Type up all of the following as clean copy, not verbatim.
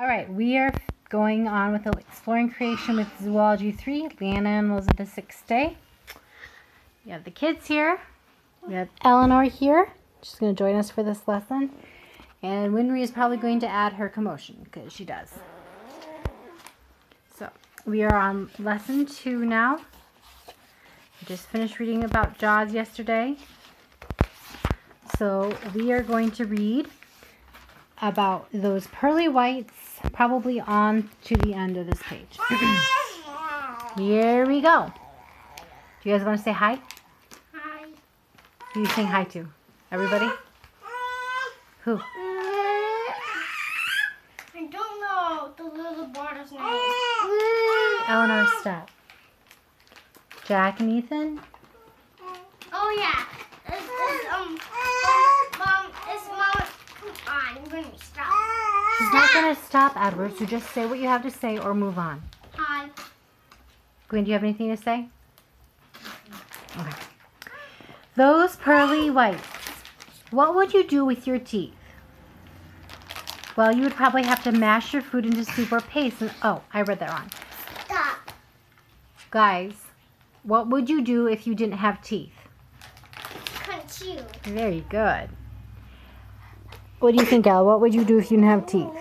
All right, we are going on with the Exploring Creation with Zoology 3, Land Animals of the Sixth Day. We have the kids here. We have Eleanor here. She's going to join us for this lesson. And Winry is probably going to add her commotion, because she does. So, we are on lesson 2 now. We just finished reading about Jaws yesterday. So, we are going to read about those pearly whites, probably on to the end of this page. Here we go. Do you guys want to say hi? Hi. Who are you saying hi to? Everybody? Who? I don't know the little boy's name. Eleanor, stop. Jack and Ethan? Oh yeah. Mom, come on, I'm gonna stop. She's not going to stop, Edward, so just say what you have to say or move on. Hi. Gwen, do you have anything to say? Okay. Those pearly whites. What would you do with your teeth? Well, you would probably have to mash your food into soup or paste. And, oh, I read that wrong. Stop. Guys, what would you do if you didn't have teeth? Chew. Very good. What do you think, Elle? What would you do if you didn't have teeth?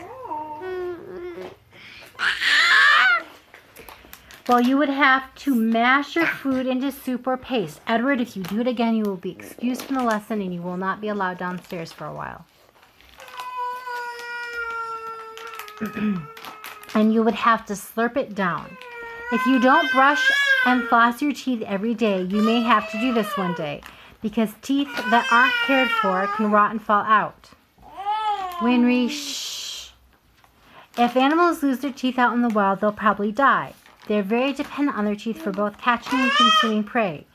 Well, you would have to mash your food into soup or paste. Edward, if you do it again, you will be excused from the lesson and you will not be allowed downstairs for a while. And you would have to slurp it down. If you don't brush and floss your teeth every day, you may have to do this one day, because teeth that aren't cared for can rot and fall out. Winry, shh. If animals lose their teeth out in the wild, they'll probably die. They're very dependent on their teeth for both catching and consuming prey.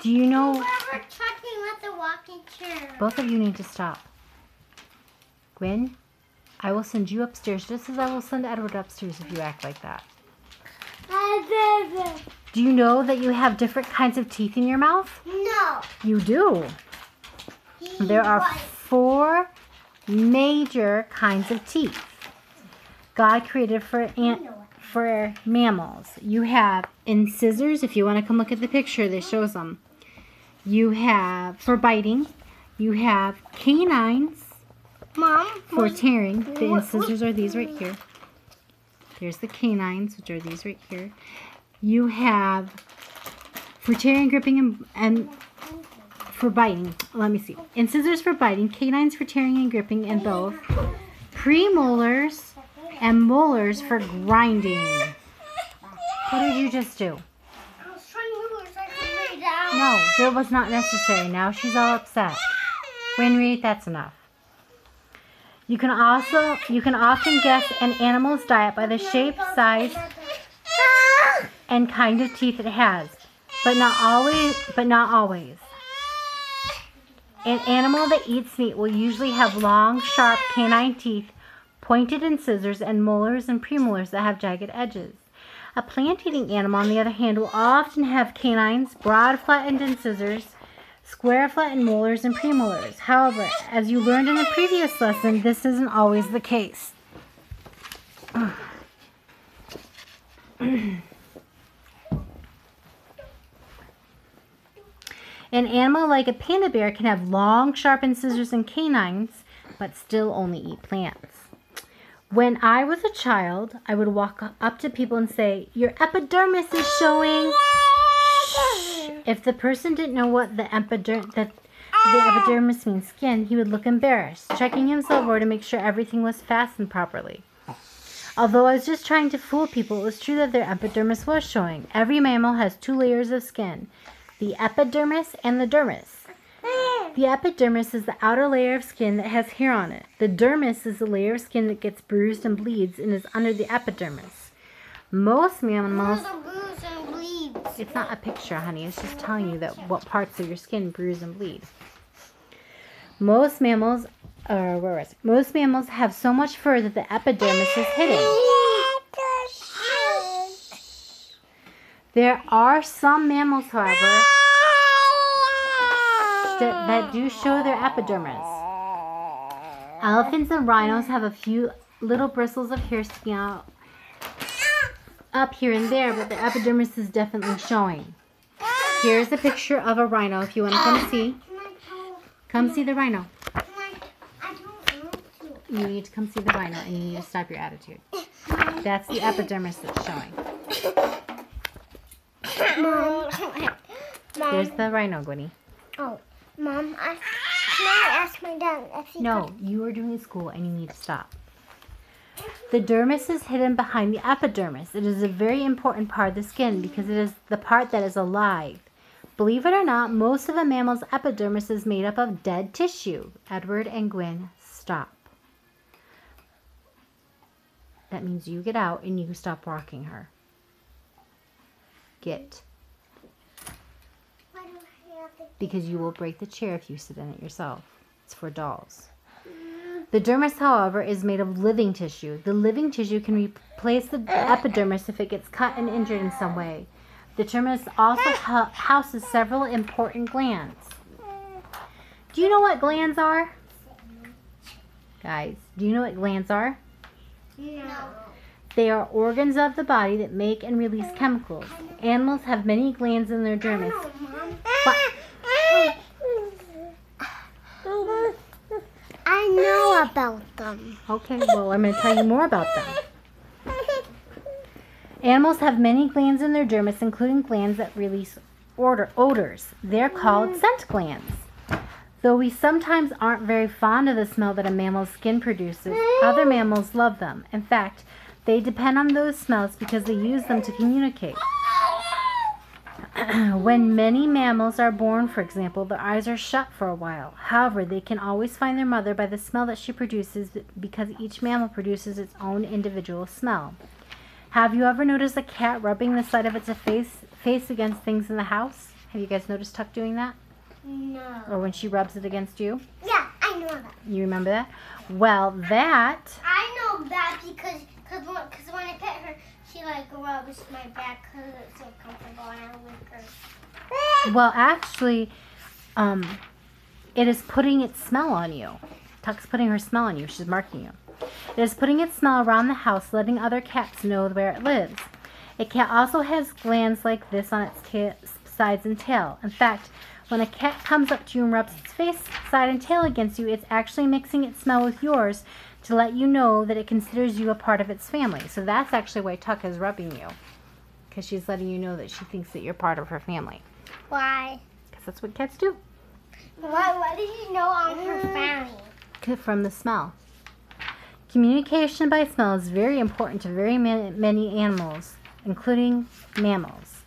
Do you know... Whoever touched me with the walking chair. Both of you need to stop. Gwen, I will send you upstairs just as I will send Edward upstairs if you act like that. Do you know that you have different kinds of teeth in your mouth? No. You do. There are 4 major kinds of teeth God created for mammals. You have incisors. If you want to come look at the picture that shows them. You have for biting. You have canines. Mom. For tearing. The incisors are these right here. There's the canines, which are these right here. You have for tearing, gripping, and for biting. Let me see. Incisors for biting, canines for tearing and gripping, and both. Premolars and molars for grinding. What did you just do? I was trying to move so I could lay down. No, that was not necessary. Now she's all upset. Winry, that's enough. You can often guess an animal's diet by the shape, size, and kind of teeth it has, but not always. An animal that eats meat will usually have long, sharp canine teeth, pointed incisors, and molars and premolars that have jagged edges. A plant-eating animal, on the other hand, will often have canines, broad, flattened incisors, square, flattened molars, and premolars. However, as you learned in the previous lesson, this isn't always the case. An animal like a panda bear can have long, sharp incisors and canines, but still only eat plants. When I was a child, I would walk up to people and say, "Your epidermis is showing." If the person didn't know what the epidermis means skin, he would look embarrassed, checking himself over to make sure everything was fastened properly. Although I was just trying to fool people, it was true that their epidermis was showing. Every mammal has 2 layers of skin, the epidermis and the dermis. The epidermis is the outer layer of skin that has hair on it. The dermis is the layer of skin that gets bruised and bleeds and is under the epidermis. Most mammals... It's not a picture, honey. It's just telling you that what parts of your skin bruise and bleed. Most mammals have so much fur that the epidermis is hidden. There are some mammals, however, that do show their epidermis. Elephants and rhinos have a few little bristles of hair sticking out up here and there, but the epidermis is definitely showing. Here's a picture of a rhino if you want to come see. Come see the rhino. I don't want to. You need to come see the rhino and you need to stop your attitude. That's the epidermis that's showing. Mom. There's the rhino, Gwynnie. Oh, Mom, can I ask my dad if he No, you are doing school and you need to stop. The dermis is hidden behind the epidermis. It is a very important part of the skin because it is the part that is alive. Believe it or not, most of a mammal's epidermis is made up of dead tissue. Edward and Gwen, stop. That means you get out and you stop rocking her. Get. Why do I have to? Because you will break the chair if you sit in it yourself. It's for dolls. The dermis, however, is made of living tissue. The living tissue can replace the epidermis if it gets cut and injured in some way. The dermis also houses several important glands. Do you know what glands are? Guys, do you know what glands are? No. They are organs of the body that make and release chemicals. Animals have many glands in their dermis. What? I know about them. Okay, well, I'm going to tell you more about them. Animals have many glands in their dermis, including glands that release odors. They're called scent glands. Though we sometimes aren't very fond of the smell that a mammal's skin produces, other mammals love them. In fact, they depend on those smells because they use them to communicate. When many mammals are born, for example, their eyes are shut for a while. However, they can always find their mother by the smell that she produces because each mammal produces its own individual smell. Have you ever noticed a cat rubbing the side of its face against things in the house? Have you guys noticed Tuck doing that? No. Or when she rubs it against you? Yeah, I know that. You remember that? Well, that... I know that because when I pet her, she like rubs my back because it's so comfortable and I lick her. Well, actually, it is putting its smell on you. Tuck's putting her smell on you. She's marking you. It is putting its smell around the house, letting other cats know where it lives. A cat also has glands like this on its sides and tail. In fact, when a cat comes up to you and rubs its face, side, and tail against you, it's actually mixing its smell with yours to let you know that it considers you a part of its family. So that's actually why Tuck is rubbing you, because she's letting you know that she thinks that you're part of her family. Why? Because that's what cats do. What did you know on her family? From the smell. Communication by smell is very important to very many animals, including mammals.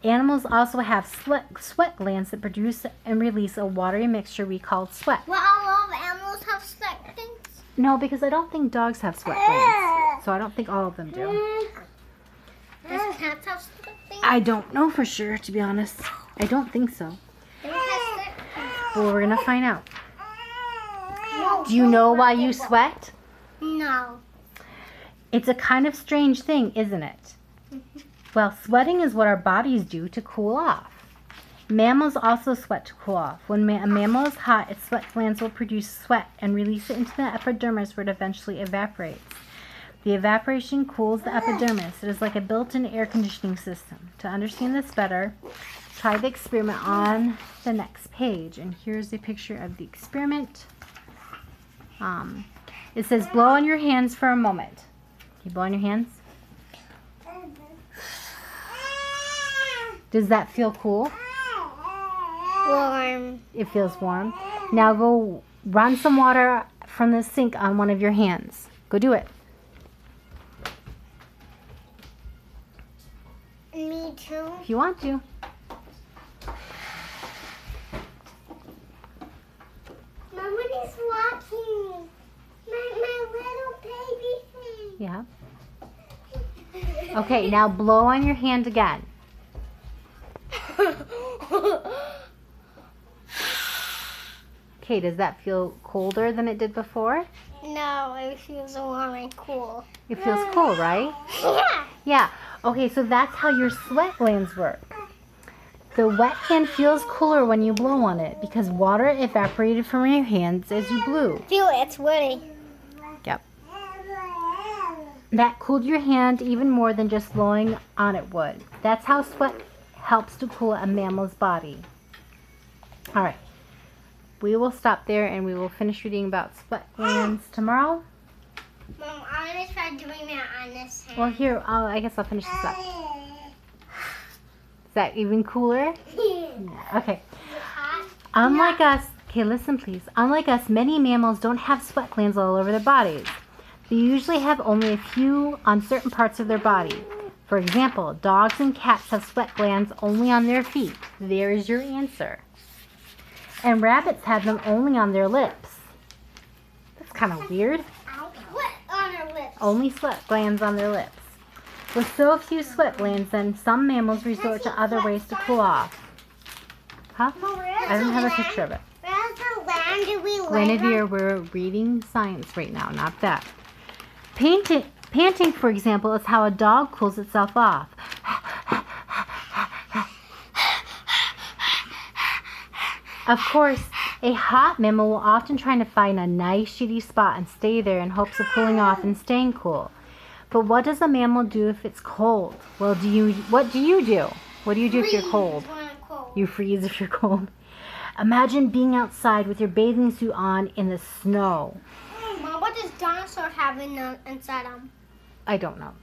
Animals also have sweat glands that produce and release a watery mixture we call sweat. Well, all of animals have sweat things? No, because I don't think dogs have sweat glands. So I don't think all of them do. Does cats have sweat things? I don't know for sure, to be honest. I don't think so. They have sweat things. Well, we're going to find out. No. Do you know why you sweat? No. It's a kind of strange thing, isn't it? Well, sweating is what our bodies do to cool off. Mammals also sweat to cool off. When a mammal is hot, its sweat glands will produce sweat and release it into the epidermis where it eventually evaporates. The evaporation cools the epidermis. It is like a built-in air conditioning system. To understand this better, try the experiment on the next page. And here's a picture of the experiment. It says blow on your hands for a moment. Can you blow on your hands? Does that feel cool? Warm. It feels warm. Now go run some water from the sink on one of your hands. Go do it. Me too. If you want to. Nobody's watching. My little baby thing. Yeah. Okay, now blow on your hand again. Okay, does that feel colder than it did before? No, it feels warm and cool. It feels cool, right? Yeah. Yeah. Okay, so that's how your sweat glands work. The wet hand feels cooler when you blow on it because water evaporated from your hands as you blew. Feel it, it's woody. Yep. that cooled your hand even more than just blowing on it would. That's how sweat helps to cool a mammal's body. All right. We will stop there and we will finish reading about sweat glands tomorrow. Mom, I'm going to try doing that on this hand. Well, here, I guess I'll finish this up. Is that even cooler? Yeah. Okay. Unlike us, okay, listen please. Unlike us, many mammals don't have sweat glands all over their bodies. They usually have only a few on certain parts of their body. For example, dogs and cats have sweat glands only on their feet. There is your answer. And rabbits have them only on their lips. That's kind of weird. What on her lips? Only sweat glands on their lips. With so few sweat glands, then some mammals resort to other ways to cool off. Huh? I don't have a picture of it. Where's the land do we live Guinevere, we're reading science right now, not that. Panting, for example, is how a dog cools itself off. Of course, a hot mammal will often try to find a nice shady spot and stay there in hopes of cooling off and staying cool. But what does a mammal do if it's cold? Well, what do you do? What do you do if you're cold? You freeze if you're cold. Imagine being outside with your bathing suit on in the snow. Mom, what does dinosaurs have inside them? I don't know.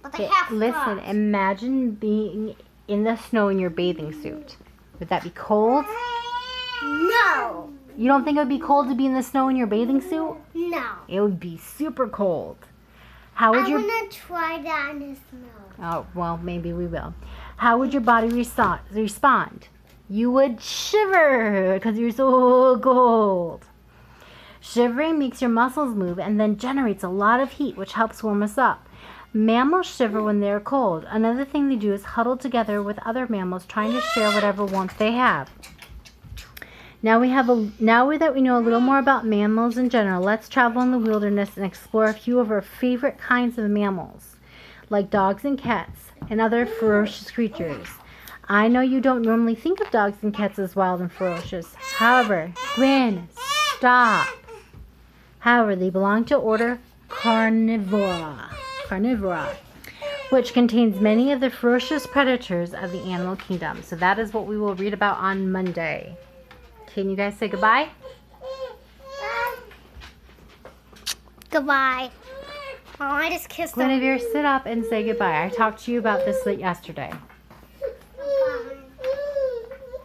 But they have Listen, frogs. imagine being in the snow in your bathing suit. Would that be cold? No. You don't think it would be cold to be in the snow in your bathing suit? No. It would be super cold. How would I your... want to try that in the snow. Oh, well, maybe we will. How would your body respond? You would shiver because you're so cold. Shivering makes your muscles move and then generates a lot of heat, which helps warm us up. Mammals shiver when they're cold. Another thing they do is huddle together with other mammals, trying to share whatever warmth they have. Now that we know a little more about mammals in general, let's travel in the wilderness and explore a few of our favorite kinds of mammals, like dogs and cats and other ferocious creatures. I know you don't normally think of dogs and cats as wild and ferocious. However, Gwen, stop. However, they belong to order Carnivora, which contains many of the ferocious predators of the animal kingdom. So that is what we will read about on Monday. Can you guys say goodbye? Goodbye. Oh, I just kissed them. Guinevere, sit up and say goodbye. I talked to you about this yesterday.